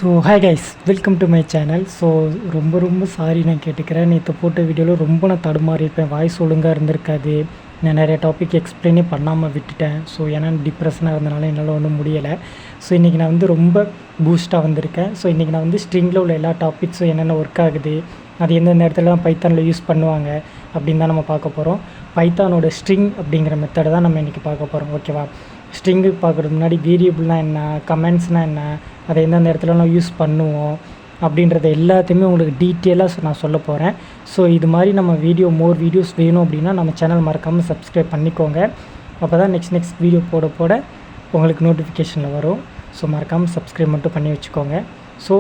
So hi guys, welcome to my channel. So ரொம்ப sorry நான் கேட்டுக்கிறேன். நேற்று போட்ட வீடியோவில் ரொம்ப நான் தடுமாறியிருப்பேன். வாய்ஸ் ஒழுங்காக இருந்திருக்காது. நான் நிறைய டாபிக் எக்ஸ்பிளைனே பண்ணாமல் விட்டுட்டேன். ஸோ ஏன்னா டிப்ரெஷனாக இருந்தனால என்னால் ஒன்றும் முடியலை. ஸோ இன்றைக்கி நான் ரொம்ப பூஸ்ட்டாக வந்திருக்கேன். ஸோ இன்றைக்கி நான் ஸ்ட்ரிங்கில் உள்ள எல்லா டாபிக்ஸும் என்னென்ன ஒர்க் ஆகுது, அது எந்தெந்த இடத்துலலாம் பைத்தானில் யூஸ் பண்ணுவாங்க அப்படின்னு தான் நம்ம பார்க்க போகிறோம். பைத்தானோட ஸ்ட்ரிங் அப்படிங்கிற மெத்தடை தான் நம்ம இன்றைக்கி பார்க்க போகிறோம். ஓகேவா? ஸ்ட்ரிங்கு பார்க்குறதுக்கு முன்னாடி வேரியபிள்னால் என்ன, கமெண்ட்ஸ்னால் என்ன, அதை எந்தெந்த இடத்துலலாம் யூஸ் பண்ணுவோம் அப்படின்றத எல்லாத்தையுமே உங்களுக்கு டீட்டெயிலாக நான் சொல்ல போகிறேன். ஸோ இது மாதிரி நம்ம மோர் வீடியோஸ் வேணும் அப்படின்னா நம்ம சேனல் மறக்காமல் சப்ஸ்கிரைப் பண்ணிக்கோங்க. அப்போ தான் நெக்ஸ்ட் வீடியோ போட உங்களுக்கு நோட்டிஃபிகேஷனில் வரும். ஸோ மறக்காமல் சப்ஸ்கிரைப் மட்டும் பண்ணி வச்சுக்கோங்க. ஸோ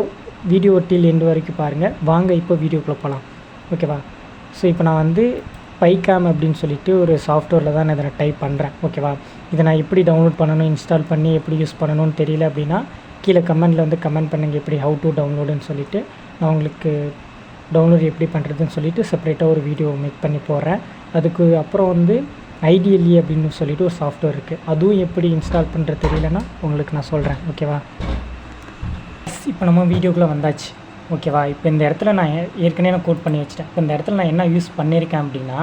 வீடியோ டில் எண்டு வரைக்கும் பாருங்கள். வாங்க இப்போ வீடியோக்குள்ளே போகலாம். ஓகேவா? ஸோ இப்போ நான் பைகாம் அப்படின்னு சொல்லிட்டு ஒரு சாஃப்ட்வேரில் தான் நான் இதை டைப் பண்ணுறேன். ஓகேவா? இதை நான் எப்படி டவுன்லோட் பண்ணணும், இன்ஸ்டால் பண்ணி எப்படி யூஸ் பண்ணணும்னு தெரியல அப்படின்னா கீழே கமெண்டில் கமெண்ட் பண்ணுங்கள் எப்படி ஹவு டு டவுன்லோடுன்னு சொல்லிவிட்டு நான் உங்களுக்கு டவுன்லோட் எப்படி பண்ணுறதுன்னு சொல்லிவிட்டு செப்பரேட்டாக ஒரு வீடியோ மேக் பண்ணி போடுறேன். அதுக்கு அப்புறம் ஐடிஎல்இ அப்படின்னு சொல்லிட்டு ஒரு சாஃப்ட்வேர் இருக்குது. அதுவும் எப்படி இன்ஸ்டால் பண்ணுறது தெரியலன்னா உங்களுக்கு நான் சொல்கிறேன். ஓகேவா? இப்போ நம்ம வீடியோக்குள்ளே வந்தாச்சு. ஓகேவா? இப்போ இந்த இடத்துல நான் ஏற்கனவே கோட் பண்ணி வச்சிட்டேன். இப்போ இந்த இடத்துல நான் என்ன யூஸ் பண்ணியிருக்கேன் அப்படின்னா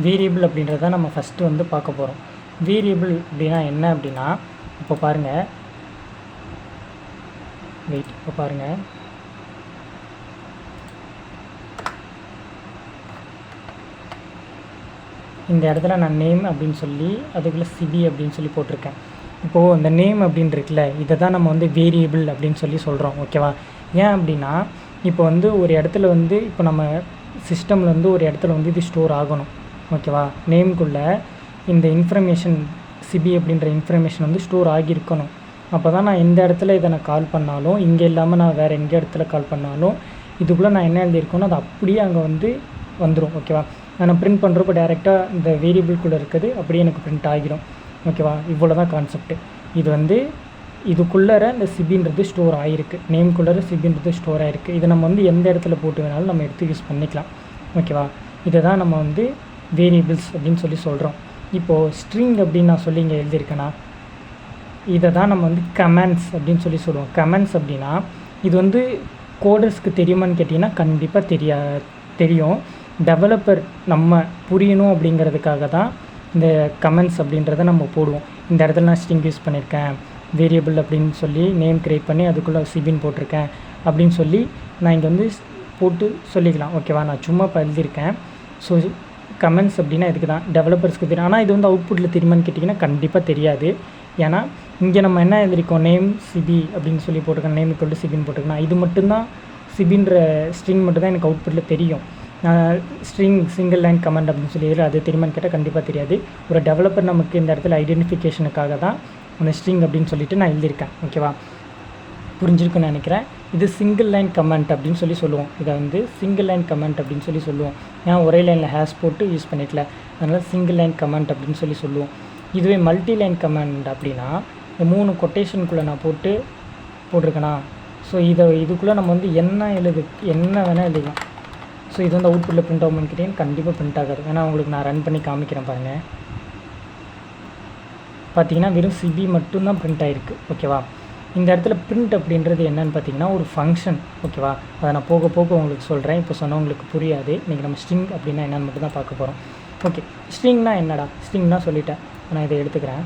வேரியபிள் அப்படின்றத நம்ம ஃபஸ்ட்டு பார்க்க போகிறோம். வேரியபிள் அப்படின்னா என்ன அப்படின்னா இப்போ பாருங்கள், இப்போ பாருங்கள், இந்த இடத்துல நான் நேம் அப்படின்னு சொல்லி அதுக்குள்ளே சிபி அப்படின்னு சொல்லி போட்டிருக்கேன். இப்போது அந்த நேம் அப்படின்னு இருக்குல்ல, இதை தான் நம்ம வேரியபிள் அப்படின்னு சொல்லி சொல்கிறோம். ஓகேவா? ஏன் அப்படின்னா இப்போ ஒரு இடத்துல இப்போ நம்ம சிஸ்டமில் ஒரு இடத்துல இது ஸ்டோர் ஆகணும். ஓகேவா? நேம்குள்ளே இந்த இன்ஃபர்மேஷன் சிபி அப்படின்ற இன்ஃபர்மேஷன் ஸ்டோர் ஆகியிருக்கணும். அப்போ தான் நான் எந்த இடத்துல இதை நான் கால் பண்ணாலும், இங்கே இல்லாமல் நான் வேறு எங்கே இடத்துல கால் பண்ணாலும் இதுக்குள்ளே நான் என்ன எழுதியிருக்கோனோ அது அப்படியே அங்கே வந்துடும். ஓகேவா? நான் ப்ரிண்ட் பண்ணுறப்போ டேரெக்டாக இந்த வேரியபிள்குள்ளே இருக்குது அப்படியே எனக்கு ப்ரிண்ட் ஆகிடும். ஓகேவா? இவ்வளோ தான் கான்செப்ட்டு. இது இதுக்குள்ளே இந்த சிபின்றது ஸ்டோர் ஆகிருக்கு, நேம்குள்ளே சிபின்றது ஸ்டோர் ஆகிருக்கு. இதை நம்ம எந்த இடத்துல போட்டு வேணாலும் நம்ம எடுத்து யூஸ் பண்ணிக்கலாம். ஓகேவா? இதை தான் நம்ம வேரியபிள்ஸ் அப்படின்னு சொல்லி சொல்கிறோம். இப்போது ஸ்ட்ரிங் அப்படின்னு நான் சொல்லி இங்கே எழுதியிருக்கேன்னா இதை தான் நம்ம கமெண்ட்ஸ் அப்படின்னு சொல்லி சொல்லுவோம். கமெண்ட்ஸ் அப்படின்னா இது கோடர்ஸ்க்கு தெரியுமான்னு கேட்டிங்கன்னா கண்டிப்பாக தெரியும். டெவலப்பர் நம்ம புரியணும் அப்படிங்கிறதுக்காக தான் இந்த கமெண்ட்ஸ் அப்படின்றத நம்ம போடுவோம். இந்த இடத்துல நான் ஸ்ட்ரிங் யூஸ் பண்ணியிருக்கேன், வேரியபிள் அப்படின்னு சொல்லி நேம் க்ரியேட் பண்ணி அதுக்குள்ளே சிபின் போட்டிருக்கேன் அப்படின்னு சொல்லி நான் இங்கே போட்டு சொல்லிக்கலாம். ஓகேவா? நான் சும்மா இப்போ எழுதியிருக்கேன். ஸோ கமெண்ட்ஸ் அப்படின்னா இதுக்கு தான் டெவலப்பர்ஸ்க்கு தெரியும். ஆனால் இது அவுட்புட்டில் தெரியுமான்னு கேட்டிங்கன்னா கண்டிப்பாக தெரியாது. ஏன்னா இங்கே நம்ம என்ன எழுதிருக்கோம், நேம் சிபி அப்படின்னு சொல்லி போட்டிருக்கேன், நேம் ஈக்குவல் டு சிபின்னு போட்டிருக்கேன். இது மட்டும்தான் சிபின்ற ஸ்ட்ரிங் மட்டும்தான் எனக்கு அவுட்புட்டில் தெரியும். ஸ்ட்ரிங் சிங்கிள் லைன் கமெண்ட் அப்படின்னு சொல்லி அது தெரியுமான்னு கேட்டால் கண்டிப்பாக தெரியாது. ஒரு டெவலப்பர் நமக்கு இந்த இடத்துல ஐடென்டிஃபிகேஷனுக்காக தான் அந்த ஸ்ட்ரிங் அப்படின்னு சொல்லிட்டு நான் எழுதியிருக்கேன். ஓகேவா? புரிஞ்சிருக்குன்னு நினைக்கிறேன். இது சிங்கிள் லைன் கமெண்ட் அப்படின்னு சொல்லி சொல்லுவோம். இதை சிங்கிள் லைன் கமெண்ட் அப்படின்னு சொல்லி சொல்லுவோம். ஏன்னா ஒரே லைனில் ஹேஷ் போட்டு யூஸ் பண்ணிக்கல, அதனால் சிங்கிள் லைன் கமெண்ட் அப்படின்னு சொல்லி சொல்லுவோம். இதுவே மல்டி லைன் கமெண்ட் அப்படின்னா இந்த 3 கொட்டேஷனுக்குள்ளே நான் போட்டிருக்கேனா, ஸோ இதுக்குள்ளே நம்ம என்ன வேணால் எழுதிக்கலாம். ஸோ இது அவுட்புட்டில் ப்ரிண்ட் ஆகும்னு கேட்டிங்கன்னா கண்டிப்பாக ப்ரிண்ட் ஆகாது. ஏன்னா உங்களுக்கு நான் ரன் பண்ணி காமிக்கிறேன் பாருங்கள். பார்த்தீங்கன்னா வெறும் சிபி மட்டும்தான் ப்ரிண்ட் ஆகிருக்கு. ஓகேவா? இந்த இடத்துல ப்ரிண்ட் அப்படின்றது என்னென்னு பார்த்தீங்கன்னா ஒரு ஃபங்க்ஷன். ஓகேவா? அதை நான் போக உங்களுக்கு சொல்கிறேன். இப்போ சொன்னால் உங்களுக்கு புரியாது. இன்றைக்கி நம்ம ஸ்ட்ரிங் அப்படின்னா என்னென்னு மட்டும் தான் பார்க்க போகிறோம். ஓகே, ஸ்ட்ரிங்னா என்னடா? ஸ்ட்ரிங்னா சொல்லிட்டேன். நான் இதை எடுத்துக்கிறேன்.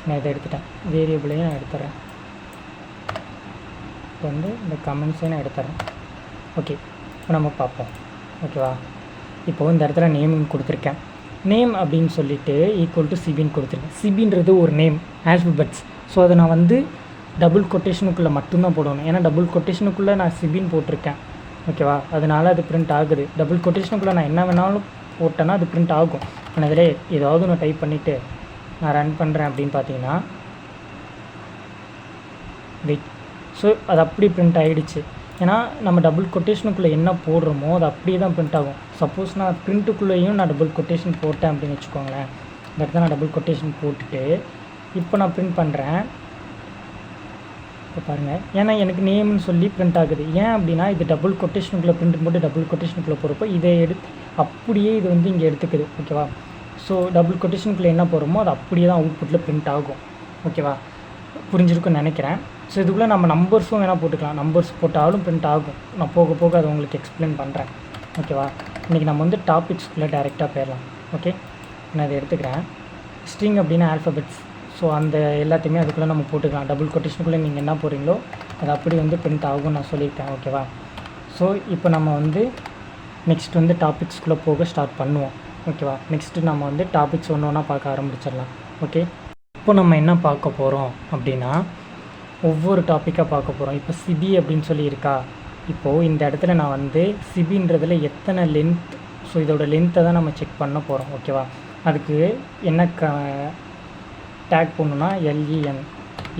நான் இதை எடுத்துட்டேன். வேரியபிளையும் நான் எடுத்துட்றேன். இப்போ இந்த கமெண்ட்ஸையும் நான் எடுத்துட்றேன். ஓகே, இப்போ நம்ம பார்ப்போம். ஓகேவா? இப்போது இந்த இடத்துல நேம்னு கொடுத்துருக்கேன். நேம் அப்படின்னு சொல்லிட்டு ஈக்குவல் டு சிபின்னு கொடுத்துருக்கேன். சிபின்றது ஒரு நேம், ஆல்ஃபபெட்ஸ். ஸோ அதை நான் டபுள் கொட்டேஷனுக்குள்ளே மட்டும்தான் போடணும். ஏன்னா டபுள் கொட்டேஷனுக்குள்ளே நான் சிபின்னு போட்டிருக்கேன். ஓகேவா? அதனால் அது ப்ரிண்ட் ஆகுது. டபுள் கொட்டேஷனுக்குள்ளே நான் என்ன வேணாலும் போட்டேன்னா அது ப்ரிண்ட் ஆகும். ஆனால் இதில் ஏதாவது ஒன்று டைப் பண்ணிவிட்டு நான் ரன் பண்ணுறேன் அப்படின்னு பார்த்தீங்கன்னா வெயிட். ஸோ அது அப்படி ப்ரிண்ட் ஆகிடுச்சு. ஏன்னா நம்ம டபுள் கொட்டேஷனுக்குள்ளே என்ன போடுறோமோ அது அப்படியே தான் ப்ரிண்ட் ஆகும். சப்போஸ் நான் ப்ரிண்ட்டுக்குள்ளேயும் நான் டபுள் கொட்டேஷன் போட்டேன் அப்படின்னு வச்சுக்கோங்களேன். இந்த இடத்துல நான் டபுள் கொட்டேஷன் போட்டுட்டு இப்போ நான் ப்ரிண்ட் பண்ணுறேன். இப்போ பாருங்கள், ஏன்னா எனக்கு நேம்னு சொல்லி ப்ரிண்ட் ஆகுது. ஏன் அப்படின்னா இது டபுள் கொட்டேஷனுக்குள்ளே ப்ரிண்ட் போட்டு டபுள் கொட்டேஷனுக்குள்ளே போகிறப்போ இதை அப்படியே இது இங்கே எடுத்துக்குது. ஓகேவா? ஸோ டபுள் கொட்டேஷனுக்குள்ளே என்ன போகிறோமோ அது அப்படியே தான் அவுட்புட்டில் ப்ரிண்ட் ஆகும். ஓகேவா? புரிஞ்சிருக்குன்னு நினைக்கிறேன். ஸோ இதுக்குள்ளே நம்ம நம்பர்ஸும் வேணால் போட்டுக்கலாம், நம்பர்ஸ் போட்டாலும் பிரிண்ட் ஆகும். நான் போக போக அதை உங்களுக்கு எக்ஸ்பிளைன் பண்ணுறேன். ஓகேவா? இன்றைக்கி நம்ம வந்து டாபிக்ஸ்குள்ளே டைரெக்டாக போயிடலாம். ஓகே, நான் இதை எடுத்துக்கிறேன். ஸ்ட்ரிங் அப்படின்னா ஆல்ஃபபெட்ஸ். ஸோ அந்த எல்லாத்தையுமே அதுக்குள்ளே நம்ம போட்டுக்கலாம். டபுள் கொட்டேஷனுக்குள்ளே நீங்கள் என்ன போகிறீங்களோ அது அப்படி வந்து பிரிண்ட் ஆகும் நான் சொல்லியிருக்கேன். ஓகேவா? ஸோ இப்போ நம்ம வந்து நெக்ஸ்ட் வந்து டாபிக்ஸ்குள்ளே போக ஸ்டார்ட் பண்ணுவோம். ஓகேவா? நெக்ஸ்ட்டு நம்ம வந்து டாபிக்ஸ் ஒன்று ஒன்றா பார்க்க ஆரம்பிச்சிடலாம். ஓகே, இப்போ நம்ம என்ன பார்க்க போகிறோம் அப்படின்னா ஒவ்வொரு டாப்பிக்காக பார்க்க போகிறோம். இப்போ சிபி அப்படின்னு சொல்லி இருக்கா. இப்போது இந்த இடத்துல நான் வந்து சிபின்றதில் எத்தனை லென்த், ஸோ இதோட லென்த்தை தான் நம்ம செக் பண்ண போகிறோம். ஓகேவா? அதுக்கு என்ன டேக் பண்ணணுன்னா LEN,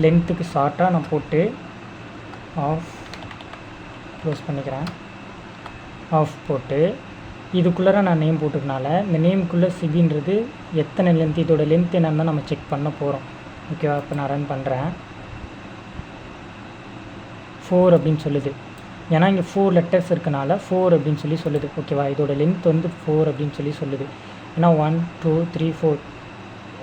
லென்த்துக்கு ஷார்ட்டாக நான் போட்டு ஆஃப் க்ளோஸ் பண்ணிக்கிறேன். ஆஃப் போட்டு இதுக்குள்ளே நான் நேம் போட்டுக்கனால இந்த நேமுக்குள்ளே சிபின்றது எத்தனை லென்த், இதோட லென்த் என்னன்னு தான் நம்ம செக் பண்ண போகிறோம். ஓகேவா? இப்போ நான் ரன் பண்ணுறேன். 4 அப்படின்னு சொல்லுது. ஏன்னா இங்கே 4 லெட்டர்ஸ் இருக்கனால 4 அப்படின்னு சொல்லி சொல்லுது. ஓகேவா? இதோட லென்த் வந்து 4 அப்படின்னு சொல்லி சொல்லுது. ஏன்னா 1 2 3 4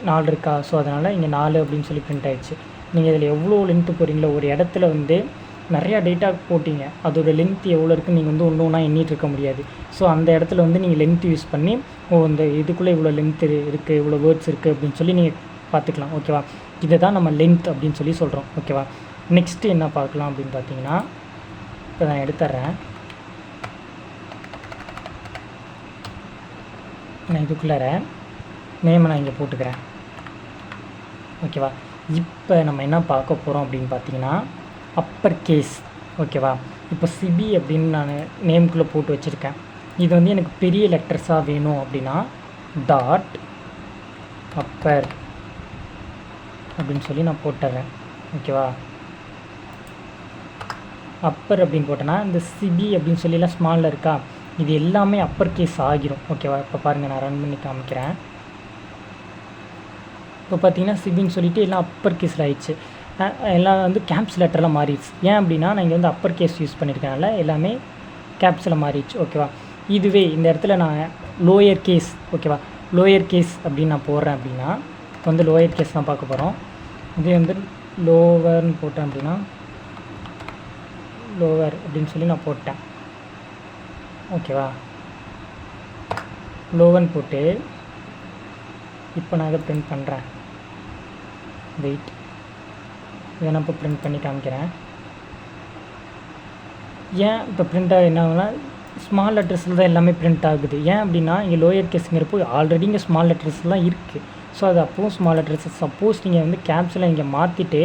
4 இருக்கா. ஸோ அதனால் இங்கே 4 அப்படின்னு சொல்லி பிரிண்ட் ஆகிடுச்சு. நீங்கள் இதில் எவ்வளோ லென்த்து போகிறீங்களோ, ஒரு இடத்துல வந்து நிறையா டேட்டா போட்டிங்க, அதோட லென்த் எவ்வளோ இருக்குன்னு நீங்கள் வந்து ஒன்று ஒன்றா எண்ணிட்டு இருக்க முடியாது. ஸோ அந்த இடத்துல வந்து நீங்கள் லென்த் யூஸ் பண்ணி இந்த இதுக்குள்ளே இவ்வளோ லென்த் இருக்குது, இவ்வளோ வேர்ட்ஸ் இருக்குது அப்படின்னு சொல்லி நீங்கள் பார்த்துக்கலாம். ஓகேவா? இதை தான் நம்ம லென்த் அப்படின்னு சொல்லி சொல்கிறோம். ஓகேவா? நெக்ஸ்ட்டு என்ன பார்க்கலாம் அப்படின்னு பார்த்தீங்கன்னா, இப்போ நான் எடுத்துட்றேன். நான் இதுக்குள்ளார நேமை நான் இங்கே போட்டுக்கிறேன். ஓகேவா? இப்போ நம்ம என்ன பார்க்க போகிறோம் அப்படின்னு பார்த்தீங்கன்னா அப்பர் கேஸ். ஓகேவா? இப்போ சிபி அப்படின்னு நான் நேமுக்குள்ளே போட்டு வச்சுருக்கேன். இது வந்து எனக்கு பெரிய லெட்டர்ஸாக வேணும் அப்படின்னா டாட் அப்பர் அப்படின்னு சொல்லி நான் போட்டுறேன். ஓகேவா? அப்பர் அப்படின்னு போட்டேன்னா இந்த சிபி அப்படின்னு சொல்லிலாம் ஸ்மாலில் இருக்கா, இது எல்லாமே அப்பர் கேஸ் ஆகிரும். ஓகேவா? இப்போ பாருங்கள், நான் ரன் பண்ணி காமிக்கிறேன். இப்போ பார்த்தீங்கன்னா சிபின்னு சொல்லிவிட்டு எல்லாம் அப்பர் கேஸில் ஆயிடுச்சு. எல்லாம் வந்து கேப்ஸ் லெட்டரில் மாறிடுச்சு. ஏன் அப்படின்னா நான் இங்கே வந்து அப்பர் கேஸ் யூஸ் பண்ணியிருக்கனால எல்லாமே கேப்ஸில் மாறிடுச்சு. ஓகேவா? இதுவே இந்த இடத்துல நான் லோயர் கேஸ், ஓகேவா, லோயர் கேஸ் அப்படின்னு நான் போடுறேன் அப்படின்னா இப்போ வந்து லோயர் கேஸ் தான் பார்க்க போகிறோம். இதே வந்து லோவர்னு போட்டேன் அப்படின்னா லோவர் அப்படின்னு சொல்லி நான் போட்டேன். ஓகேவா? லோவர்னு போட்டு இப்போ நான் இதை பிரிண்ட் பண்ணுறேன். வெயிட், இதை நான் இப்போ பிரிண்ட் பண்ணி காமிக்கிறேன். ஏன் இப்போ பிரிண்ட்டாக என்ன ஆகுனா ஸ்மால் லெட்டர்ஸில் தான் எல்லாமே பிரிண்ட் ஆகுது. ஏன் அப்படின்னா இங்கே லோயர் கேஸுங்கிறப்போ ஆல்ரெடி இங்கே ஸ்மால் லெட்டர்ஸ்லாம் இருக்குது. ஸோ அது அப்போவும் ஸ்மால் லெட்டர்ஸ். சப்போஸ் நீங்கள் வந்து கேப்ஸில் இங்கே மாற்றிட்டு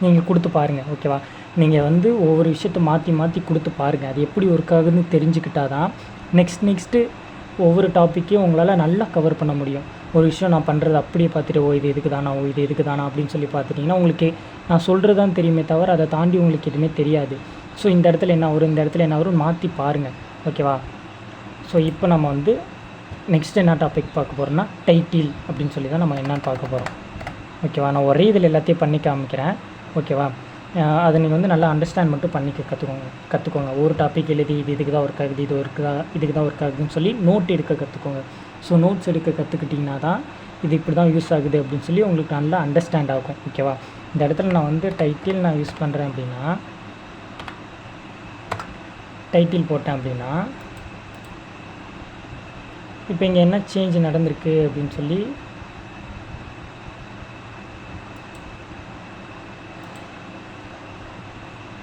நீங்கள் கொடுத்து பாருங்கள். ஓகேவா? நீங்கள் வந்து ஒவ்வொரு விஷயத்தை மாற்றி மாற்றி கொடுத்து பாருங்கள். அது எப்படி ஒர்க் ஆகுதுன்னு தெரிஞ்சுக்கிட்டால் தான் நெக்ஸ்ட்டு ஒவ்வொரு டாப்பிக்கையும் உங்களால் நல்லா கவர் பண்ண முடியும். ஒரு விஷயம் நான் பண்ணுறது அப்படியே பார்த்துட்டு இது எதுக்கு தானா, இது எதுக்கு தானா அப்படின்னு சொல்லி பார்த்துட்டிங்கன்னா உங்களுக்கு நான் சொல்கிறது தான் தெரியுமே தவிர அதை தாண்டி உங்களுக்கு எதுவுமே தெரியாது. ஸோ இந்த இடத்துல என்ன வரும், இந்த இடத்துல என்ன வரும் மாற்றி பாருங்கள். ஓகேவா? ஸோ இப்போ நம்ம வந்து நெக்ஸ்ட் என்ன டாபிக் பார்க்க போகிறோம்னா டைட்டில் அப்படின்னு சொல்லி தான் நம்ம என்னென்னு பார்க்க போகிறோம். ஓகேவா? நான் ஒரே இதில் எல்லாத்தையும் பண்ணி காமிக்கிறேன். ஓகேவா? அதை நீங்கள் வந்து நல்லா அண்டர்ஸ்டாண்ட் மட்டும் பண்ணிக்க கற்றுக்கோங்க. ஒரு டாபிக் எழுதி இது இதுக்கு தான் ஒர்க் ஆகுது, இதுக்கு தான் ஒர்க் ஆகுதுன்னு சொல்லி நோட் எடுக்க கற்றுக்கோங்க. ஸோ நோட்ஸ் எடுக்க கற்றுக்கிட்டிங்கன்னா தான் இது இப்படி தான் யூஸ் ஆகுது அப்படின்னு சொல்லி உங்களுக்கு நல்லா அண்டர்ஸ்டாண்ட் ஆகும். ஓகேவா? இந்த இடத்துல நான் வந்து டைட்டில் நான் யூஸ் பண்ணுறேன் அப்படின்னா டைட்டில் போட்டேன் அப்படின்னா இப்போ இங்கே என்ன சேஞ்ச் நடந்திருக்கு அப்படின்னு சொல்லி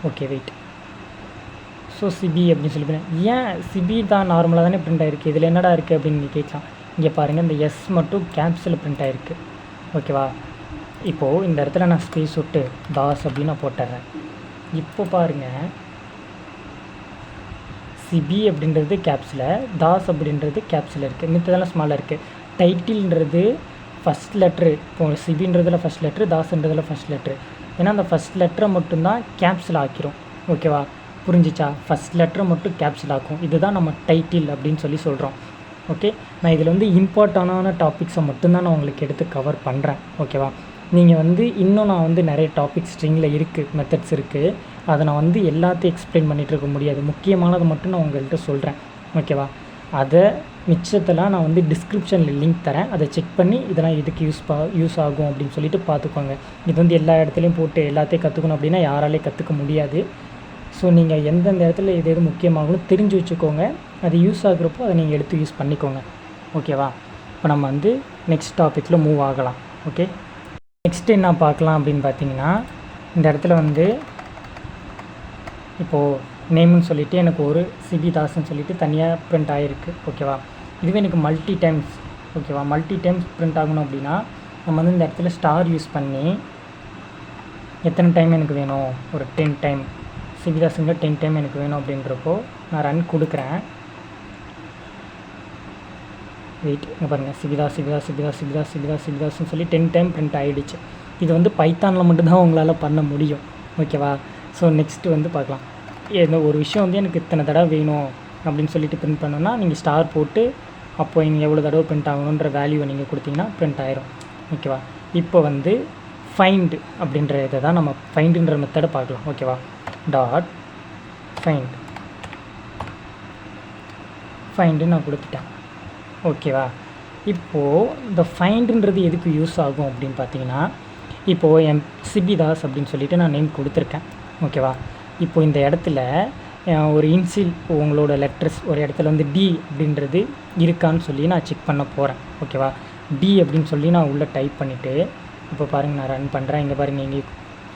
ஓகே வெயிட். ஸோ சிபி அப்படின்னு சொல்லி ஏன் சிபி தான் நார்மலாக தானே பிரிண்ட் ஆகிருக்கு, இதில் என்னடா இருக்குது அப்படின்னு நீங்கள் கேட்கலாம். இங்கே பாருங்கள், இந்த எஸ் மட்டும் கேப்ஸில் பிரிண்ட் ஆகிருக்கு. ஓகேவா? இப்போது இந்த இடத்துல நான் ஸ்பேஸ் விட்டு தாஸ் அப்படின்னு நான் போட்டுறேன். இப்போ பாருங்கள், சிபி அப்படின்றது கேப்ஸில், தாஸ் அப்படின்றது கேப்ஸில் இருக்குது, மித்ததெல்லாம் ஸ்மாலாக இருக்குது. டைட்டில்ன்றது ஃபஸ்ட் லெட்ரு, இப்போது சிபின்றதில் ஃபஸ்ட் லெட்ரு, தாஸ்ன்றதில் ஃபஸ்ட் லெட்ரு. ஏன்னா அந்த ஃபஸ்ட் லெட்டரை மட்டும்தான் கேப்ஸில் ஆக்கிரும். ஓகேவா? புரிஞ்சிச்சா? ஃபஸ்ட் லெட்டரை மட்டும் கேப்ஸில் ஆக்கும். இதுதான் நம்ம டைட்டில் அப்படின்னு சொல்லி சொல்கிறோம். ஓகே, நான் இதில் வந்து இம்பார்ட்டண்டான டாபிக்ஸை மட்டும்தான் நான் உங்களுக்கு எடுத்து கவர் பண்ணுறேன். ஓகேவா? நீங்கள் வந்து இன்னும் நான் வந்து நிறைய டாபிக் ஸ்ட்ரிங்கில் இருக்குது, மெத்தட்ஸ் இருக்குது. அதை நான் வந்து எல்லாத்தையும் எக்ஸ்பிளைன் பண்ணிகிட்டு இருக்க முடியாது. முக்கியமானது மட்டும் நான் உங்கள்கிட்ட சொல்கிறேன். ஓகேவா? அதை மிச்சத்தெல்லாம் நான் வந்து டிஸ்கிரிப்ஷனில் லிங்க் தரேன், அதை செக் பண்ணி இதெல்லாம் எதுக்கு யூஸ் ஆகும் அப்படின்னு சொல்லிட்டு பார்த்துக்கோங்க. இது வந்து எல்லா இடத்துலையும் போட்டு எல்லாத்தையும் கற்றுக்கணும் அப்படின்னா யாராலையும் கற்றுக்க முடியாது. ஸோ நீங்கள் எந்தெந்த இடத்துல எது எது முக்கியமாகணும் தெரிஞ்சு வச்சுக்கோங்க. அது யூஸ் ஆகுறப்போ அதை நீங்கள் எடுத்து யூஸ் பண்ணிக்கோங்க. ஓகேவா? இப்போ நம்ம வந்து நெக்ஸ்ட் டாப்பிக்கில் மூவ் ஆகலாம். ஓகே, நெக்ஸ்ட் என்ன பார்க்கலாம் அப்படின்னு பார்த்தீங்கன்னா, இந்த இடத்துல வந்து இப்போது நேம்னு சொல்லிவிட்டு எனக்கு ஒரு சிபி தாஸ்ன்னு சொல்லிவிட்டு தனியாக ப்ரிண்ட் ஆகிருக்கு. ஓகேவா? இதுவே எனக்கு மல்டி டைம்ஸ், ஓகேவா, மல்டி டைம்ஸ் ப்ரிண்ட் ஆகணும் அப்படின்னா நம்ம வந்து இந்த இடத்துல ஸ்டார் யூஸ் பண்ணி எத்தனை டைம் எனக்கு வேணும், ஒரு 10 டைம் சிபிதாஸுங்க 10 டைம் எனக்கு வேணும் அப்படின்றப்போ நான் ரன் கொடுக்குறேன். வெயிட், இங்கே பாருங்கள், சிபிதாஸ்ன்னு சொல்லி 10 டைம் ப்ரிண்ட் ஆகிடுச்சு. இது வந்து பைத்தானில் மட்டும்தான் உங்களால் பண்ண முடியும். ஓகேவா? ஸோ நெக்ஸ்ட்டு வந்து பார்க்கலாம். இந்த ஒரு விஷயம் வந்து எனக்கு இத்தனை தடவை வேணும் அப்படின்னு சொல்லிட்டு ப்ரிண்ட் பண்ணோன்னா நீங்கள் ஸ்டார் போட்டு அப்போ நீங்கள் எவ்வளோ தடவை ப்ரிண்ட் ஆகணுன்ற வேல்யூவை நீங்கள் கொடுத்தீங்கன்னா ப்ரிண்ட் ஆயிரும். ஓகேவா? இப்போ வந்து ஃபைண்ட் அப்படின்ற இதை தான் நம்ம ஃபைண்டுன்ற மெத்தடை பார்க்கலாம். ஓகேவா? டாட் ஃபைண்டு நான் கொடுத்துட்டேன். ஓகேவா? இப்போது இந்த ஃபைண்டுன்றது எதுக்கு யூஸ் ஆகும் அப்படின்னு பார்த்தீங்கன்னா, இப்போது என் சிபிதாஸ் அப்படின்னு சொல்லிட்டு நான் நேம் கொடுத்துருக்கேன். ஓகேவா? இப்போ இந்த இடத்துல ஒரு இன்சில் உங்களோட லெட்டர்ஸ் ஒரு இடத்துல வந்து டி அப்படின்றது இருக்கான்னு சொல்லி நான் செக் பண்ண போகிறேன். ஓகேவா? டி அப்படின்னு சொல்லி நான் உள்ளே டைப் பண்ணிவிட்டு இப்போ பாருங்கள் நான் ரன் பண்ணுறேன். இங்கே பாருங்கள், இங்கே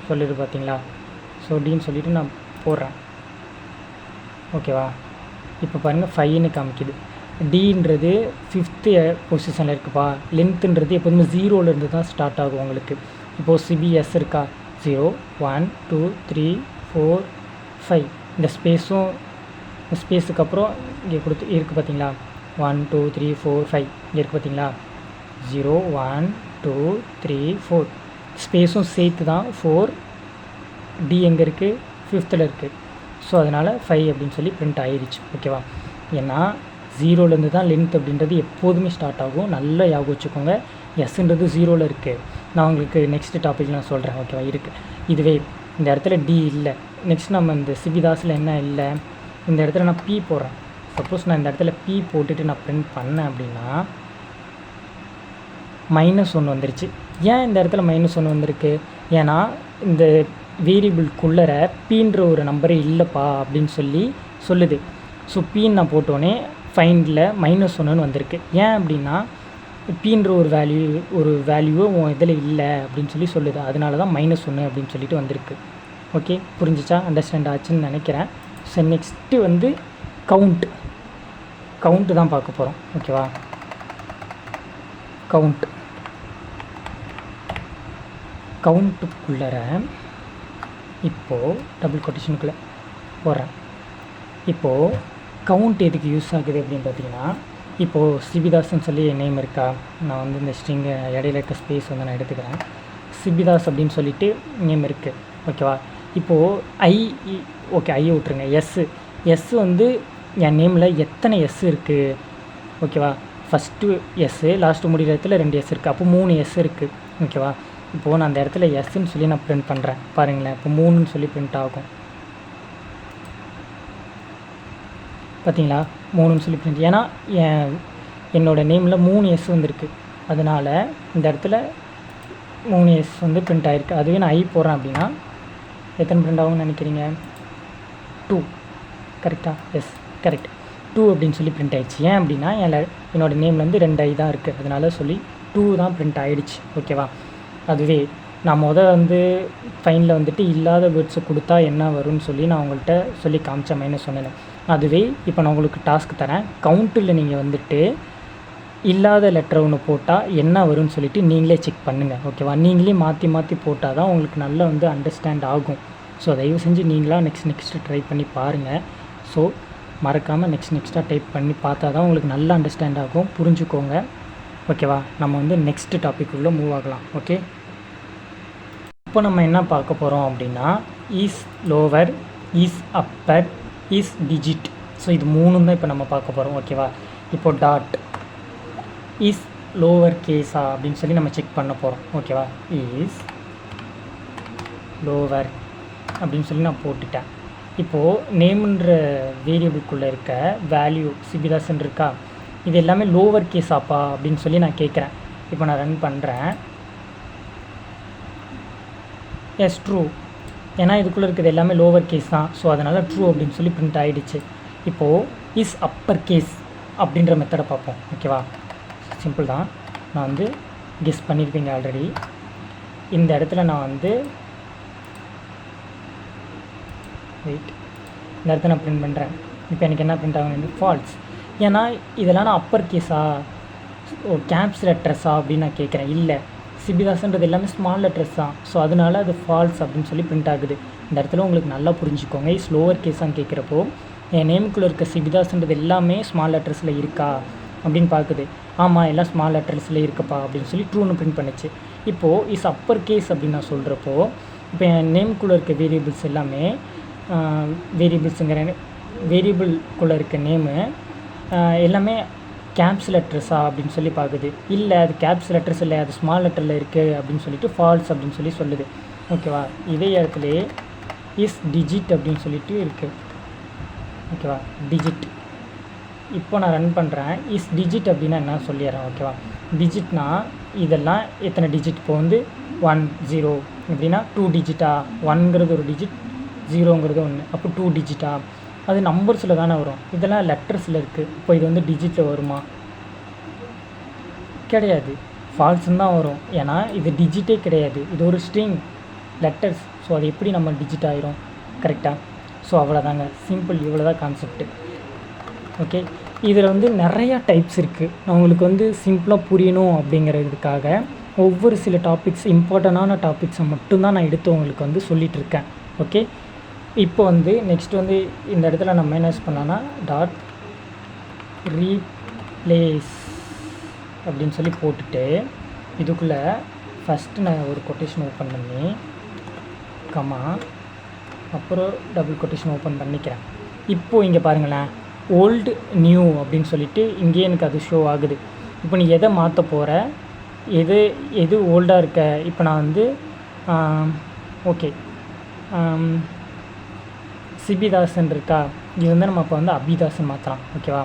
சொல்லிடு பார்த்தீங்களா? ஸோ டின்னு சொல்லிவிட்டு நான் போடுறேன். ஓகேவா? இப்போ பாருங்கள் 5ன்னு காமிக்குது. டின்றது 5th பொசிஷனில் இருக்குப்பா. லென்த்துன்றது எப்போதுமே 0லேருந்து தான் ஸ்டார்ட் ஆகும் உங்களுக்கு. இப்போது சிபிஎஸ் இருக்கா, 0 1 2 3 4 5. இந்த ஸ்பேஸும் இந்த ஸ்பேஸுக்கு அப்புறம் இங்கே இருக்குது பார்த்தீங்களா, 1 2 3 4 5 இங்கே இருக்குது பார்த்தீங்களா, 0 1 2 3 4 ஸ்பேஸும் சேர்த்து தான் 4. டி எங்கே இருக்குது, 5th இருக்குது. ஸோ அதனால் 5 அப்படின்னு சொல்லி ப்ரிண்ட் ஆகிடுச்சு. ஓகேவா? ஏன்னா 0லேருந்து தான் லென்த் அப்படின்றது எப்போதுமே ஸ்டார்ட் ஆகும். நல்லா ஞாபகம் வச்சுக்கோங்க. எஸ்ன்றது 0ல் இருக்குது. நான் உங்களுக்கு நெக்ஸ்ட் டாப்பிக்கில் நான் சொல்கிறேன். ஓகேவா? இருக்குது. இதுவே இந்த இடத்துல டி இல்லை. நெக்ஸ்ட் நம்ம இந்த சிபிதாஸில் என்ன இல்லை, இந்த இடத்துல நான் பி போடுறேன். சப்போஸ் நான் இந்த இடத்துல பி போட்டுட்டு நான் ப்ரிண்ட் பண்ணேன் அப்படின்னா -1 வந்துருச்சு. ஏன் இந்த இடத்துல -1 வந்திருக்கு? ஏன்னா இந்த வேரியபிள்குள்ளே பீன்ற ஒரு நம்பரே இல்லைப்பா அப்படின்னு சொல்லி சொல்லுது. ஸோ பீன்னு நான் போட்டோன்னே ஃபைண்டில் -1ன்னு வந்திருக்கு. ஏன் அப்படின்னா பீன்ற ஒரு வேல்யூ உன் இதில் இல்லை அப்படின்னு சொல்லி சொல்லுது. அதனால தான் -1 அப்படின்னு சொல்லிட்டு வந்திருக்கு. ஓகே, புரிஞ்சிச்சா? அண்டர்ஸ்டாண்ட் ஆச்சுன்னு நினைக்கிறேன். ஸோ நெக்ஸ்ட்டு வந்து கவுண்ட்டு தான் பார்க்க போகிறோம். ஓகேவா? கவுண்ட்டுக்குள்ளே இப்போது டபுள் கொட்டேஷனுக்குள்ளே போடுறேன். இப்போது கவுண்ட் எதுக்கு யூஸ் ஆகுது அப்படின்னு பார்த்தீங்கன்னா, இப்போது சிபிதாஸ்ன்னு சொல்லி நேம் இருக்கா, நான் வந்து இந்த ஸ்ட்ரிங்கை இடையில இருக்க ஸ்பேஸ் வந்து நான் எடுத்துக்கிறேன். சிபிதாஸ் அப்படின்னு சொல்லிட்டு நேம் இருக்குது. ஓகேவா? இப்போது ஓகே ஐ விட்ருங்க. எஸ் வந்து என் நேமில் எத்தனை எஸ் இருக்குது? ஓகேவா? ஃபஸ்ட்டு எஸ்ஸு, லாஸ்ட்டு முடிகிற இடத்துல 2 எஸ் இருக்குது. அப்போ 3 எஸ் இருக்குது. ஓகேவா? இப்போது நான் அந்த இடத்துல எஸ்ன்னு சொல்லி நான் ப்ரிண்ட் பண்ணுறேன். பாருங்களேன், இப்போ 3ன்னு சொல்லி ப்ரிண்ட் ஆகும். பார்த்தீங்களா? 3ன்னு சொல்லி ப்ரிண்ட். ஏன்னா என்னோடய நேமில் 3 எஸ் வந்துருக்கு. அதனால் இந்த இடத்துல 3 எஸ் வந்து ப்ரிண்ட் ஆகிருக்கு. அதுவே நான் ஐ போடுறேன் அப்படின்னா எத்தனை ப்ரிண்ட் ஆகும்னு நினைக்கிறீங்க? 2. கரெக்டாக? S, correct. 2 அப்படின்னு சொல்லி ப்ரிண்ட் ஆகிடுச்சு. ஏன் அப்படின்னா என்னோடய நேமில் வந்து 2 ஐ தான் இருக்குது. அதனால சொல்லி 2 தான் ப்ரிண்ட் ஆகிடுச்சு. ஓகேவா? அதுவே நான் வந்து ஃபைனில் வந்துட்டு இல்லாத வேர்ட்ஸை கொடுத்தா என்ன வரும்னு சொல்லி நான் உங்கள்கிட்ட சொல்லி காமிச்சேன்னு சொன்னேன். அதுவே இப்போ நான் உங்களுக்கு டாஸ்க் தரேன். கவுண்ட்டில் நீங்கள் வந்துட்டு இல்லாத லெட்டர் ஒன்று போட்டால் என்ன வரும்னு சொல்லிவிட்டு நீங்களே செக் பண்ணுங்கள். ஓகேவா? நீங்களே மாற்றி போட்டால் தான் உங்களுக்கு நல்லா வந்து அண்டர்ஸ்டாண்ட் ஆகும். ஸோ தயவு செஞ்சு நீங்களாக நெக்ஸ்ட்டு ட்ரை பண்ணி பாருங்கள். ஸோ மறக்காமல் நெக்ஸ்ட்டாக டைப் பண்ணி பார்த்தா தான் உங்களுக்கு நல்லா அண்டர்ஸ்டாண்ட் ஆகும். புரிஞ்சுக்கோங்க. ஓகேவா? நம்ம வந்து நெக்ஸ்ட் டாபிக்குள்ளே மூவ் ஆகலாம். ஓகே, இப்போ நம்ம என்ன பார்க்க போகிறோம் அப்படின்னா, is lower, is Appar, is digit. So இது 3 தான் இப்போ நம்ம பார்க்க போகிறோம். ஓகேவா? இப்போ டாட் இஸ் லோவர் கேஸா அப்படின்னு சொல்லி நம்ம செக் பண்ண போகிறோம். ஓகேவா? இஸ் லோவர் அப்படின்னு சொல்லி நான் போட்டுட்டேன். இப்போது நேமுன்ற வேரியபிள்குள்ளே இருக்க வேல்யூ சிபிதாஸ்ன்னு இருக்கா, இது எல்லாமே லோவர் கேஸாப்பா அப்படின்னு சொல்லி நான் கேட்குறேன். இப்போ நான் ரன் பண்ணுறேன். எஸ் ட்ரூ, ஏன்னா இதுக்குள்ளே இருக்கிறது எல்லாமே லோவர் கேஸ் தான். ஸோ அதனால் ட்ரூ அப்படின்னு சொல்லி பிரிண்ட் ஆகிடுச்சு. இப்போது இஸ் அப்பர் கேஸ் அப்படின்ற மெத்தடை பார்ப்போம். ஓகேவா, சிம்பிள் தான். நான் வந்து கெஸ் பண்ணியிருப்பீங்க ஆல்ரெடி. இந்த இடத்துல நான் வந்து வெயிட், இந்த இடத்துல நான் பிரிண்ட் பண்ணுறேன். இப்போ எனக்கு என்ன பிரிண்ட் ஆகணும், ஃபால்ஸ். ஏன்னா இதெல்லாம் நான் அப்பர் கேஸா கேப்ஸ் லெட்டர்ஸா அப்படின்னு நான் கேட்குறேன். இல்லை, சிபிதாஸ்ன்றது எல்லாமே ஸ்மால் லெட்டர்ஸ் தான். ஸோ அதனால அது ஃபால்ஸ் அப்படின்னு சொல்லி பிரிண்ட் ஆகுது. இந்த இடத்துல உங்களுக்கு நல்லா புரிஞ்சுக்கோங்க. இஸ் லோவர் கேஸான்னு கேட்குறப்போ என் நேமுக்குள்ளே இருக்க சிபிதாஸ்ன்றது எல்லாமே ஸ்மால் லெட்டர்ஸில் இருக்கா அப்படின்னு பார்க்குது. ஆமாம், எல்லாம் ஸ்மால் லெட்டர்ஸில் இருக்கப்பா அப்படின்னு சொல்லி ட்ரூன்னு பிரிண்ட் பண்ணிச்சு. இப்போது இஸ் அப்பர் கேஸ் அப்படின்னு நான் சொல்கிறப்போ இப்போ என் நேமுக்குள்ளே இருக்க வேரியபிள்ஸ் எல்லாமே வேரியபிள்குள்ளே இருக்க நேமு எல்லாமே கேப்ஸ் லெட்டர்ஸா அப்படின்னு சொல்லி பார்க்குது. இல்லை, அது கேப்ஸ் லெட்டர்ஸ் இல்லை, அது ஸ்மால் லெட்டரில் இருக்குது அப்படின்னு சொல்லிட்டு ஃபால்ஸ் அப்படின்னு சொல்லி சொல்லுது. ஓகேவா, இதே இடத்துல இஸ் டிஜிட் அப்படின்னு சொல்லிட்டு இருக்குது. ஓகேவா, டிஜிட். இப்போ நான் ரன் பண்ணுறேன். இஸ் டிஜிட் அப்படின்னா என்ன சொல்லிடுறேன். ஓகேவா, டிஜிட்னா இதெல்லாம் எத்தனை டிஜிட்? இப்போ வந்து 1 0 அப்படின்னா 2 டிஜிட்டா? 1ங்கிறது ஒரு டிஜிட், 0ங்கிறது 1, அப்போ 2 டிஜிட்டா? அது நம்பர்ஸில் தானே வரும். இதெல்லாம் லெட்டர்ஸில் இருக்குது. இப்போ இது வந்து டிஜிட்டில் வருமா? கிடையாது, ஃபால்ஸ்ன்னு தான் வரும். ஏன்னா இது டிஜிட்டே கிடையாது, இது ஒரு ஸ்ட்ரிங் லெட்டர்ஸ். ஸோ அது எப்படி நம்ம டிஜிட் ஆயிரும்? கரெக்டாக. ஸோ அவ்வளோதாங்க, சிம்பிள். இவ்வளோ தான் கான்செப்ட்டு. ஓகே, இதில் வந்து நிறையா டைப்ஸ் இருக்குது. நான் உங்களுக்கு வந்து சிம்பிளாக புரியணும் அப்படிங்கிறதுக்காக ஒவ்வொரு சில டாபிக்ஸ், இம்பார்ட்டண்டான டாபிக்ஸை மட்டும்தான் நான் எடுத்து உங்களுக்கு வந்து சொல்லிகிட்ருக்கேன். ஓகே, இப்போ வந்து நெக்ஸ்ட் வந்து இந்த இடத்துல நம்ம என்ன பண்ணலான்னா டாட் ரீப்ளேஸ் அப்படின்னு சொல்லி போட்டுட்டு இதுக்குள்ளே ஃபஸ்ட்டு நான் ஒரு கொட்டேஷன் ஓப்பன் பண்ணி கமா அப்புறம் டபுள் கொட்டேஷன் ஓப்பன் பண்ணிக்கிறேன். இப்போது இங்கே பாருங்களேன், ஓல்டு நியூ அப்படின்னு சொல்லிட்டு இங்கேயே எனக்கு அது ஷோ ஆகுது. இப்போ நீ எதை மாற்ற போகிற, எது ஓல்டாக இருக்க. இப்போ நான் வந்து ஓகே சிபிதாசன் இருக்கா, இது வந்து நம்ம இப்போ வந்து அபிதாசன் மாற்றலாம். ஓகேவா,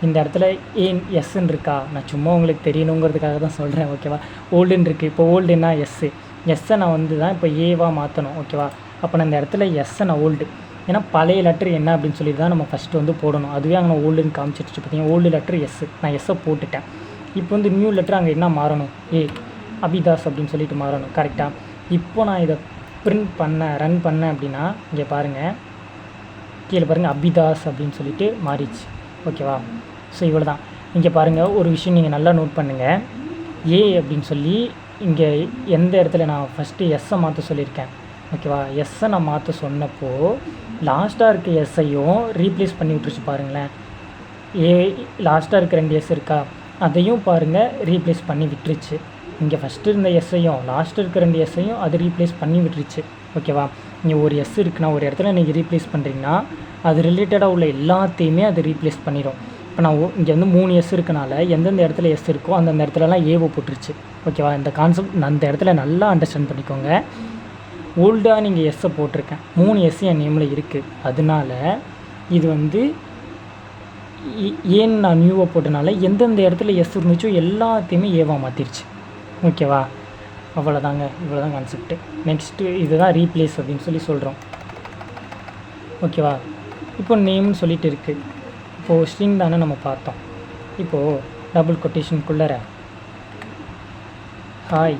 இந்த இடத்துல ஏன் எஸ்ன்னு இருக்கா, நான் சும்மா உங்களுக்கு தெரியணுங்கிறதுக்காக தான் சொல்கிறேன். ஓகேவா, ஓல்டுன்னு இருக்குது. இப்போ ஓல்டுன்னா எஸ்ஸை நான் வந்து தான் இப்போ ஏவாக மாற்றணும். ஓகேவா, அப்போ நான் இந்த இடத்துல எஸ்ஸை நான் ஓல்டு, ஏன்னா பழைய லெட்ரு என்ன அப்படின்னு சொல்லி தான் நம்ம ஃபஸ்ட்டு வந்து போடணும். அதுவே அங்கே நான் ஓல்டுன்னு காமிச்சிருச்சு. பார்த்தீங்கன்னா ஓல்டு லெட்ரு எஸ், நான் எஸ்ஸை போட்டுட்டேன். இப்போ வந்து நியூ லெட்ரு அங்கே என்ன மாறணும், அபிதாஸ் அப்படின்னு சொல்லிட்டு மாறணும். கரெக்டாக. இப்போ நான் இதை ரன் பண்ணேன் அப்படின்னா இங்கே பாருங்கள், கீழே பாருங்கள் அபிதாஸ் அப்படின்னு சொல்லிட்டு மாறிச்சு. ஓகேவா, ஸோ இவ்வளோ தான். இங்கே பாருங்கள், ஒரு விஷயம் நீங்கள் நல்லா நோட் பண்ணுங்கள். அப்படின்னு சொல்லி இங்கே எந்த இடத்துல நான் ஃபஸ்ட்டு எஸ்ஸை மாற்ற சொல்லியிருக்கேன். ஓகேவா, எஸ்ஸை நான் மாற்ற சொன்னப்போ லாஸ்ட்டாக இருக்க எஸ்ஸையும் ரீப்ளேஸ் பண்ணி விட்டுருச்சு. பாருங்களேன், லாஸ்ட்டாக இருக்க 2 எஸ் இருக்கா, அதையும் பாருங்கள் ரீப்ளேஸ் பண்ணி விட்டுருச்சு. இங்கே ஃபஸ்ட்டு இருந்த எஸ்ஸையும் லாஸ்ட்டு இருக்க 2 எஸ்ஸையும் அது ரீப்ளேஸ் பண்ணி விட்டுருச்சு. ஓகேவா, இங்கே ஒரு எஸ் இருக்குன்னா ஒரு இடத்துல நீங்கள் ரீப்ளேஸ் பண்ணுறீங்கன்னா அது ரிலேட்டடாக உள்ள எல்லாத்தையுமே அது ரீப்ளேஸ் பண்ணிடும். இப்போ நான் இங்கே வந்து 3 எஸ் இருக்கனால எந்தெந்த இடத்துல எஸ் இருக்கோ அந்தந்த இடத்துலலாம் ஏவோ போட்டுருச்சு. ஓகேவா, இந்த கான்செப்ட் அந்த இடத்துல நல்லா அண்டர்ஸ்டாண்ட் பண்ணிக்கோங்க. ஓல்டாக நீங்கள் எஸ்ஸை போட்டிருக்கேன், 3 எஸ் என் நேமில் இருக்குது. அதனால இது வந்து ஏன் நான் நியூவை போட்டனால எந்தெந்த இடத்துல எஸ் இருந்துச்சோ எல்லாத்தையுமே ஏவாக மாற்றிருச்சு. ஓகேவா, அவ்வளோதாங்க, இவ்வளோ தான் கான்செப்ட்டு. நெக்ஸ்ட்டு இதுதான் ரீப்ளேஸ் அப்படின்னு சொல்லி சொல்கிறோம். ஓகேவா, இப்போ நேம்னு சொல்லிட்டு இருக்குது. இப்போது ஸ்ட்ரிங் தானே நம்ம பார்த்தோம். இப்போது டபுள் கொட்டேஷனுக்குள்ளே ஹாய்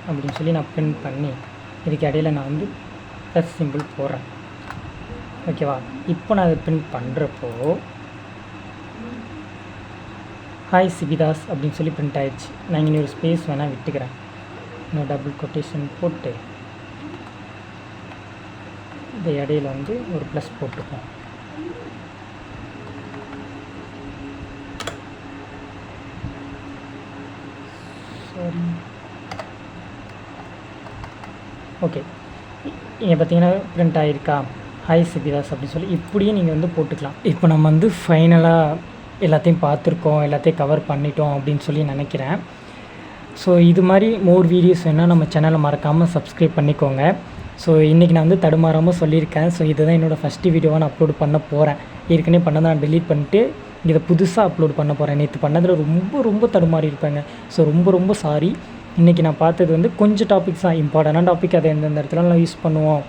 அப்படின்னு சொல்லி நான் பிரிண்ட் பண்ணி இதுக்கு இடையில் நான் வந்து ப்ளஸ் சிம்பிள் போடுறேன். ஓகேவா, இப்போ நான் அதை பிரிண்ட் பண்ணுறப்போ ஹாய் சிபிதாஸ் அப்படின்னு சொல்லி பிரிண்ட் ஆகிடுச்சு. நான் இங்கே ஒரு ஸ்பேஸ் வேணால் விட்டுக்கிறேன். இன்னும் டபுள் கொட்டேஷன் போட்டு இந்த இடையில வந்து ஒரு ப்ளஸ் போட்டுப்போம். Sorry, okay. இங்கே பார்த்தீங்கன்னா பிரிண்ட் ஆகிருக்கா ஹாய் சிபிதாஸ் அப்படின்னு சொல்லி இப்படியே நீங்கள் வந்து போட்டுக்கலாம். இப்போ நம்ம வந்து ஃபைனலாக எல்லாத்தையும் பார்த்துருக்கோம், எல்லாத்தையும் கவர் பண்ணிட்டோம் அப்படின்னு சொல்லி நினைக்கிறேன். ஸோ இது மாதிரி மோர் வீடியோஸ் வேணால் நம்ம சேனலை மறக்காமல் சப்ஸ்கிரைப் பண்ணிக்கோங்க. ஸோ இன்றைக்கி நான் வந்து தடுமாறாமல் சொல்லியிருக்கேன். ஸோ இதுதான் என்னோடய ஃபஸ்ட்டு வீடியோவாக நான் அப்லோட் பண்ண போகிறேன். ஏற்கனவே பண்ணதை நான் டெலீட் பண்ணிட்டு இதை புதுசாக அப்லோட் பண்ண போகிறேன். நேற்று பண்ணதில் ரொம்ப தடுமாறி இருப்பேங்க. ஸோ ரொம்ப சாரி. இன்றைக்கி நான் பார்த்தது வந்து கொஞ்சம் டாபிக்ஸ் தான், இம்பார்ட்டண்டான டாபிக், அதை எந்தெந்த இடத்துல நான் யூஸ் பண்ணுவோம்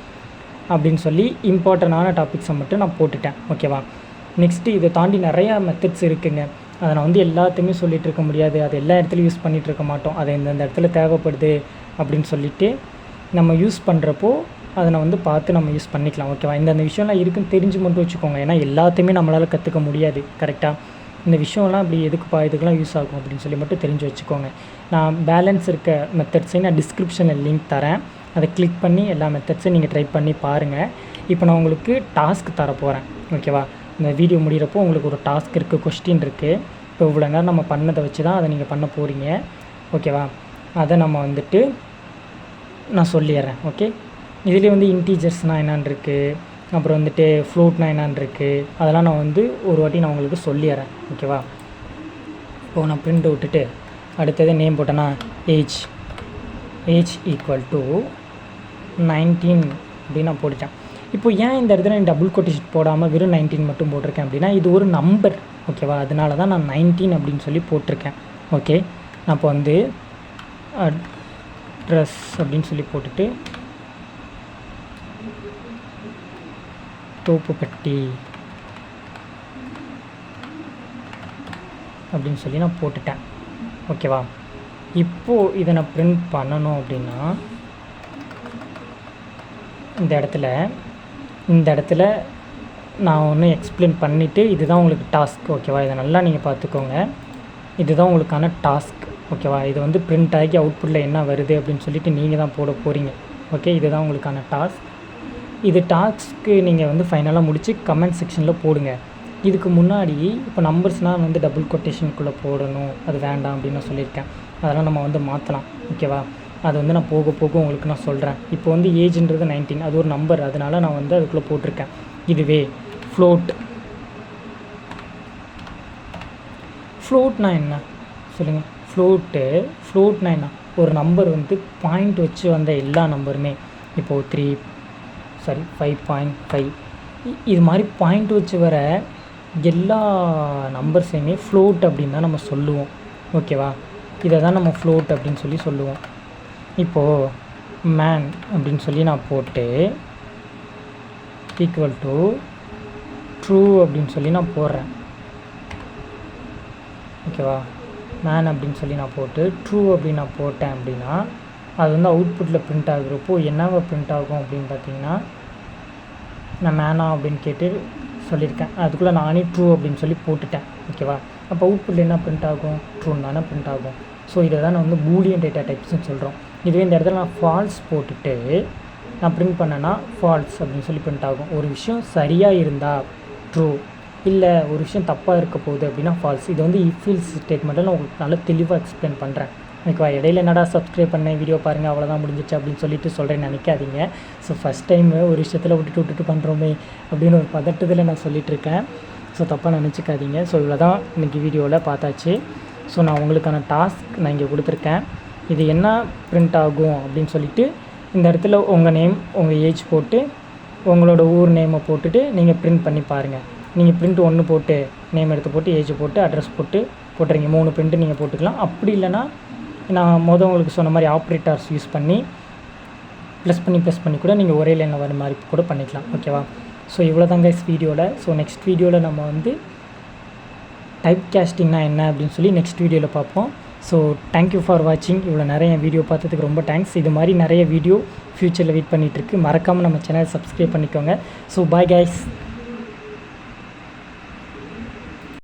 அப்படின்னு சொல்லி இம்பார்ட்டண்டான டாபிக்ஸை மட்டும் நான் போட்டுட்டேன். ஓகேவா? நெக்ஸ்ட்டு இதை தாண்டி நிறையா மெத்தட்ஸ் இருக்குதுங்க. அதை நான் வந்து எல்லாத்தையுமே சொல்லிகிட்டு இருக்க முடியாது. அது எல்லா இடத்துலையும் யூஸ் பண்ணிகிட்டு இருக்க மாட்டோம். அது எந்தெந்த இடத்துல தேவைப்படுது அப்படின்னு சொல்லிவிட்டு நம்ம யூஸ் பண்ணுறப்போ அதை நான் வந்து பார்த்து நம்ம யூஸ் பண்ணிக்கலாம். ஓகேவா? இந்த விஷயம்லாம் இருக்குதுன்னு தெரிஞ்சு மட்டும் வச்சுக்கோங்க. ஏன்னா எல்லாத்தையுமே நம்மளால் கற்றுக்க முடியாது. கரெக்டாக இந்த விஷயம்லாம் இப்படி எதுக்குப்பா இதுக்கெலாம் யூஸ் ஆகும் அப்படின்னு சொல்லி மட்டும் தெரிஞ்சு வச்சுக்கோங்க. நான் பேலன்ஸ் இருக்க மெத்தட்ஸையும் நான் டிஸ்கிரிப்ஷனில் லிங்க் தரேன். அதை கிளிக் பண்ணி எல்லா மெத்தட்ஸையும் நீங்கள் ட்ரை பண்ணி பாருங்கள். இப்போ நான் உங்களுக்கு டாஸ்க் தரப்போகிறேன். ஓகேவா? இந்த வீடியோ முடிகிறப்போ உங்களுக்கு ஒரு டாஸ்க் இருக்குது, கொஸ்டின் இருக்குது. இப்போ இவ்வளோ நேரம் நம்ம பண்ணதை வச்சு தான் அதை நீங்கள் பண்ண போகிறீங்க. ஓகேவா? அதை நம்ம வந்துட்டு நான் சொல்லிடுறேன். ஓகே, இதுலேயே வந்து இன்டீஜர்ஸ்னால் என்னான்னு இருக்குது, அப்புறம் வந்துட்டு ஃப்ளோட்னால் என்னான்னு இருக்குது, அதெல்லாம் நான் வந்து ஒரு வாட்டி நான் உங்களுக்கு சொல்லிடுறேன். ஓகேவா? இப்போது நான் பிரிண்ட் விட்டுட்டு அடுத்தது நேம் போட்டேன்னா ஏஜ் ஈக்குவல் டு 19 அப்படின்னு நான் போட்டுட்டேன். இப்போ ஏன் இந்த இடத்துல நான் டபுள் கொட்டேஷன் போடாமல் வெறும் 19 மட்டும் போட்டிருக்கேன் அப்படின்னா இது ஒரு நம்பர். ஓகேவா? அதனால தான் நான் 19 அப்படின்னு சொல்லி போட்டிருக்கேன். ஓகே, நான் இப்போ வந்து அட்ரஸ் அப்படின்னு சொல்லி போட்டுட்டு தோப்புப்பட்டி அப்படின்னு சொல்லி நான் போட்டுட்டேன். ஓகேவா? இப்போது இதை நான் பிரிண்ட் பண்ணணும் அப்படின்னா இந்த இடத்துல நான் ஒன்று எக்ஸ்பிளைன் பண்ணிவிட்டு இதுதான் உங்களுக்கு டாஸ்க். ஓகேவா? இதை நல்லா நீங்கள் பார்த்துக்கோங்க. இதுதான் உங்களுக்கான டாஸ்க். ஓகேவா? இது வந்து பிரிண்ட் ஆகி அவுட்புட்டில் என்ன வருது அப்படின்னு சொல்லிட்டு நீங்கள் தான் போட போகிறீங்க. ஓகே, இதுதான் உங்களுக்கான டாஸ்க். இது டாஸ்க்கு நீங்கள் வந்து ஃபைனலாக முடித்து கமெண்ட் செக்ஷனில் போடுங்க. இதுக்கு முன்னாடி இப்போ நம்பர்ஸ்னால் வந்து டபுள் கொட்டேஷனுக்குள்ளே போடணும், அது வேண்டாம் அப்படின்னு நான் சொல்லியிருக்கேன். அதெல்லாம் நம்ம வந்து மாற்றலாம். ஓகேவா? அது வந்து நான் போக உங்களுக்கு நான் சொல்கிறேன். இப்போ வந்து ஏஜ்ன்றது 19, அது ஒரு நம்பர், அதனால் நான் வந்து அதுக்குள்ளே போட்டிருக்கேன். இதுவே ஃப்ளோட்னா என்ன சொல்லுங்கள்? ஃப்ளோட்னா என்ன? ஒரு நம்பர் வந்து பாயிண்ட் வச்சு வந்த எல்லா நம்பருமே, இப்போது 5.5 இது மாதிரி பாயிண்ட் வச்சு வர எல்லா நம்பர்ஸையுமே ஃப்ளோட் அப்படின்னு தான் நம்ம சொல்லுவோம். ஓகேவா? இதை தான் நம்ம ஃப்ளோட் அப்படின்னு சொல்லி சொல்லுவோம். இப்போது மேன் அப்படின்னு சொல்லி நான் போட்டு ஈக்குவல் டு ட்ரூ அப்படின்னு சொல்லி நான் போடுறேன். ஓகேவா? மேன் அப்படின்னு சொல்லி நான் போட்டு ட்ரூ அப்படின்னு நான் போட்டேன் அப்படின்னா அது வந்து அவுட்புட்டில் பிரிண்ட் ஆகுறப்போ என்னவா பிரிண்ட் ஆகும் அப்படின்னு பார்த்தீங்கன்னா, நான் மேனா அப்படின்னு கேட்டு சொல்லியிருக்கேன், அதுக்குள்ளே நானே ட்ரூ அப்படின்னு சொல்லி போட்டுட்டேன். ஓகேவா? அப்போ அவுட்புட்டில் என்ன பிரிண்ட் ஆகும்? ட்ரூன்னு தானே பிரிண்ட் ஆகும். ஸோ இதை தான் நான் வந்து பூலியன் டேட்டா டைப்ஸ்னு சொல்கிறோம். இதுவே இந்த இடத்துல நான் ஃபால்ஸ் போட்டுட்டு நான் பிரிண்ட் பண்ணேன்னா ஃபால்ஸ் அப்படின்னு சொல்லி பிரிண்ட் ஆகும். ஒரு விஷயம் சரியாக இருந்தால் ட்ரூ, இல்லை ஒரு விஷயம் தப்பாக இருக்க போகுது அப்படின்னா ஃபால்ஸ். இது வந்து இஃப்எல்ஸ் ஸ்டேட்மெண்ட்டில் நான் உங்களுக்கு நல்லா தெளிவாக எக்ஸ்பிளைன் பண்ணுறேன். ஓகேவா? இடையில என்னடா சப்ஸ்கிரைப் பண்ணேன், வீடியோ பாருங்கள், அவ்வளோதான் முடிஞ்சிச்சு அப்படின்னு சொல்லிட்டு சொல்கிறேன்னு நினைக்காதீங்க. ஸோ ஃபஸ்ட் டைம் ஒரு விஷயத்தில் விட்டுட்டு பண்ணுறோமே அப்படின்னு ஒரு பதட்டத்தில் நான் சொல்லிகிட்ருக்கேன். ஸோ தப்பாக நினச்சிக்காதீங்க. ஸோ இவ்வளோ தான் இன்றைக்கி வீடியோவில் பார்த்தாச்சு. ஸோ நான் உங்களுக்கான டாஸ்க் நான் இங்கே கொடுத்துருக்கேன். இது என்ன பிரிண்ட் ஆகும் அப்படின்னு சொல்லிவிட்டு இந்த இடத்துல உங்கள் நேம், உங்கள் ஏஜ் போட்டு உங்களோட ஊர் நேமை போட்டுட்டு நீங்கள் பிரிண்ட் பண்ணி பாருங்கள். நீங்கள் பிரிண்ட் 1 போட்டு நேம் எடுத்து போட்டு ஏஜ் போட்டு அட்ரஸ் போட்டுறீங்க. 3 பிரிண்ட்டு நீங்கள் போட்டுக்கலாம். அப்படி இல்லைனா நான் உங்களுக்கு சொன்ன மாதிரி ஆப்ரேட்டர்ஸ் யூஸ் பண்ணி ப்ளஸ் பண்ணி கூட நீங்கள் ஒரே லைனில் வர மாதிரி கூட பண்ணிக்கலாம். ஓகேவா? ஸோ இவ்வளோ தான் கைஸ் வீடியோவில். ஸோ நெக்ஸ்ட் வீடியோவில் நம்ம வந்து டைப் கேஸ்டிங்னா என்ன அப்படின்னு சொல்லி நெக்ஸ்ட் வீடியோவில் பார்ப்போம். ஸோ தேங்க்யூ ஃபார் வாட்சிங். இவ்வளோ நிறைய வீடியோ பார்த்ததுக்கு ரொம்ப தேங்க்ஸ். இது மாதிரி நிறைய வீடியோ ஃப்யூச்சரில் வெயிட் பண்ணிகிட்ருக்கு. மறக்காமல் நம்ம சேனல் சப்ஸ்கிரைப் பண்ணிக்கோங்க. So bye guys.